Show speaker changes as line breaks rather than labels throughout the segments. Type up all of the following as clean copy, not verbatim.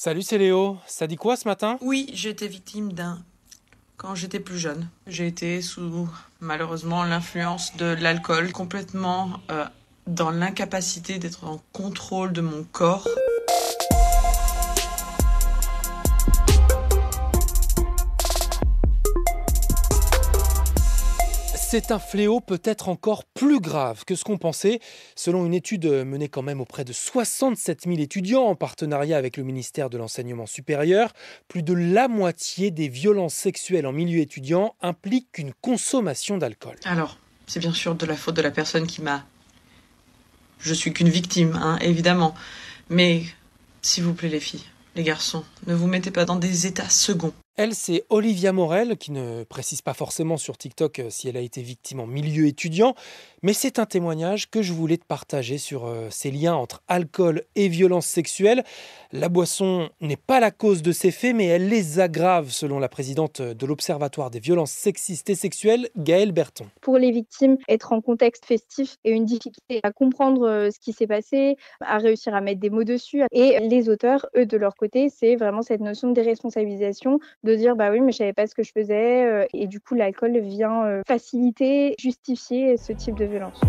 Salut, c'est Léo. Ça dit quoi ce matin?
Oui, j'ai été victime quand j'étais plus jeune. J'ai été sous, malheureusement, l'influence de l'alcool, complètement dans l'incapacité d'être en contrôle de mon corps.
C'est un fléau peut-être encore plus grave que ce qu'on pensait. Selon une étude menée quand même auprès de 67 000 étudiants en partenariat avec le ministère de l'Enseignement supérieur, plus de la moitié des violences sexuelles en milieu étudiant impliquent une consommation d'alcool.
Alors, c'est bien sûr de la faute de la personne qui m'a... Je suis qu'une victime, évidemment. Mais, s'il vous plaît les filles, les garçons, ne vous mettez pas dans des états seconds.
Elle, c'est Olivia Morel, qui ne précise pas forcément sur TikTok si elle a été victime en milieu étudiant, mais c'est un témoignage que je voulais te partager sur ces liens entre alcool et violence sexuelle. La boisson n'est pas la cause de ces faits, mais elle les aggrave, selon la présidente de l'Observatoire des violences sexistes et sexuelles, Gaëlle Berton.
Pour les victimes, être en contexte festif est une difficulté à comprendre ce qui s'est passé, à réussir à mettre des mots dessus. Et les auteurs, eux, de leur côté, c'est vraiment cette notion de déresponsabilisation, de dire bah oui mais je savais pas ce que je faisais et du coup l'alcool vient faciliter, justifier ce type de violence.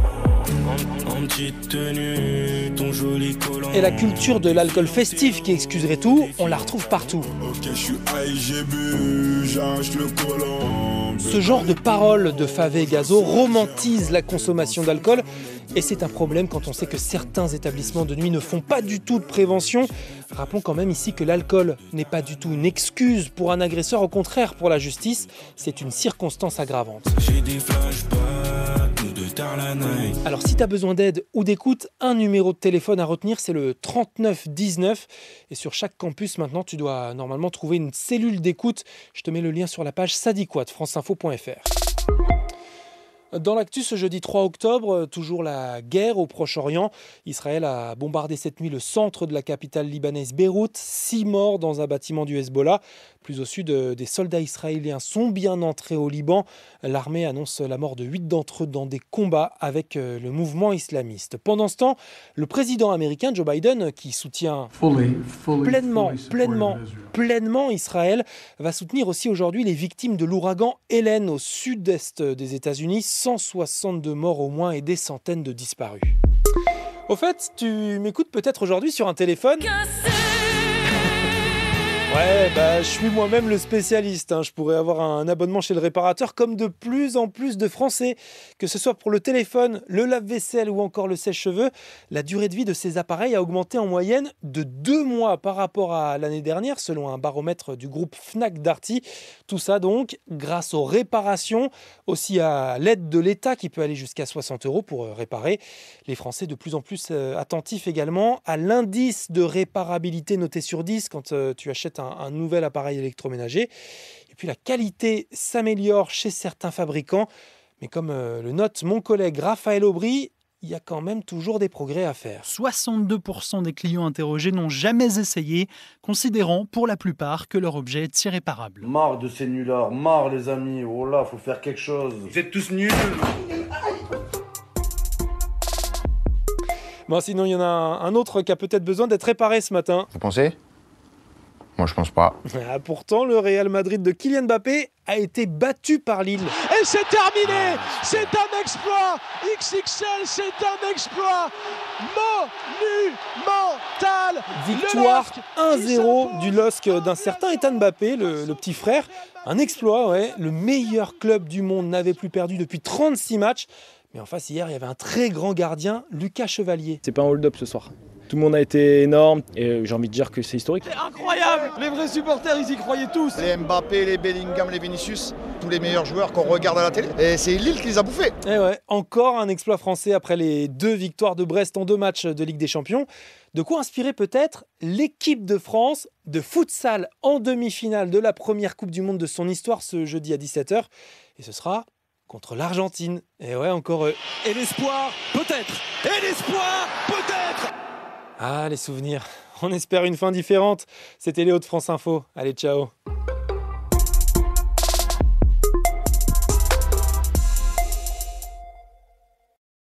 Et la culture de l'alcool festif qui excuserait tout, on la retrouve partout. Ce genre de paroles de Favé et Gazo romantise la consommation d'alcool et c'est un problème quand on sait que certains établissements de nuit ne font pas du tout de prévention. Rappelons quand même ici que l'alcool n'est pas du tout une excuse pour un agresseur, au contraire pour la justice, c'est une circonstance aggravante. Alors si tu as besoin d'aide ou d'écoute, un numéro de téléphone à retenir, c'est le 39 19. Et sur chaque campus maintenant, tu dois normalement trouver une cellule d'écoute. Je te mets le lien sur la page Ça dit quoi de franceinfo.fr. Dans l'actu, ce jeudi 3 octobre, toujours la guerre au Proche-Orient. Israël a bombardé cette nuit le centre de la capitale libanaise Beyrouth. 6 morts dans un bâtiment du Hezbollah. Plus au sud, des soldats israéliens sont bien entrés au Liban. L'armée annonce la mort de 8 d'entre eux dans des combats avec le mouvement islamiste. Pendant ce temps, le président américain Joe Biden, qui soutient pleinement Israël, va soutenir aussi aujourd'hui les victimes de l'ouragan Hélène au sud-est des États-Unis. 162 morts au moins et des centaines de disparus. Au fait, tu m'écoutes peut-être aujourd'hui sur un téléphone ? Ouais, je suis moi-même le spécialiste. Je pourrais avoir un abonnement chez le réparateur comme de plus en plus de Français. Que ce soit pour le téléphone, le lave-vaisselle ou encore le sèche-cheveux, la durée de vie de ces appareils a augmenté en moyenne de 2 mois par rapport à l'année dernière, selon un baromètre du groupe Fnac Darty. Tout ça donc grâce aux réparations, aussi à l'aide de l'État qui peut aller jusqu'à 60 € pour réparer. Les Français de plus en plus attentifs également à l'indice de réparabilité noté sur 10 quand tu achètes un nouvel appareil électroménager. Et puis la qualité s'améliore chez certains fabricants. Mais comme le note mon collègue Raphaël Aubry, il y a quand même toujours des progrès à faire.
62% des clients interrogés n'ont jamais essayé, considérant pour la plupart que leur objet est irréparable.
Marre de ces nullards, marre les amis, oh là, faut faire quelque chose. Vous êtes tous nuls.
Bon, sinon il y en a un autre qui a peut-être besoin d'être réparé ce matin.
Vous pensez ? Moi, je pense pas.
Pourtant, le Real Madrid de Kylian Mbappé a été battu par Lille.
Et c'est terminé. C'est un exploit XXL, c'est un exploit monumental.
Victoire 1-0 du LOSC d'un certain Ethan Mbappé, le petit frère. Un exploit, ouais. Le meilleur club du monde n'avait plus perdu depuis 36 matchs. Mais en face, hier, il y avait un très grand gardien, Lucas Chevalier.
C'est pas un hold-up ce soir. Tout le monde a été énorme et j'ai envie de dire que c'est historique.
C'est incroyable. Les vrais supporters, ils y croyaient tous.
Les Mbappé, les Bellingham, les Vinicius, tous les meilleurs joueurs qu'on regarde à la télé. Et c'est Lille qui les a bouffés.
Et ouais, encore un exploit français après les 2 victoires de Brest en 2 matchs de Ligue des Champions. De quoi inspirer peut-être l'équipe de France de futsal en demi-finale de la première Coupe du Monde de son histoire ce jeudi à 17h. Et ce sera contre l'Argentine. Et ouais, encore eux.
Et l'espoir, peut-être. Et l'espoir, peut-être.
Ah, les souvenirs. On espère une fin différente. C'était Léo de France Info. Allez, ciao.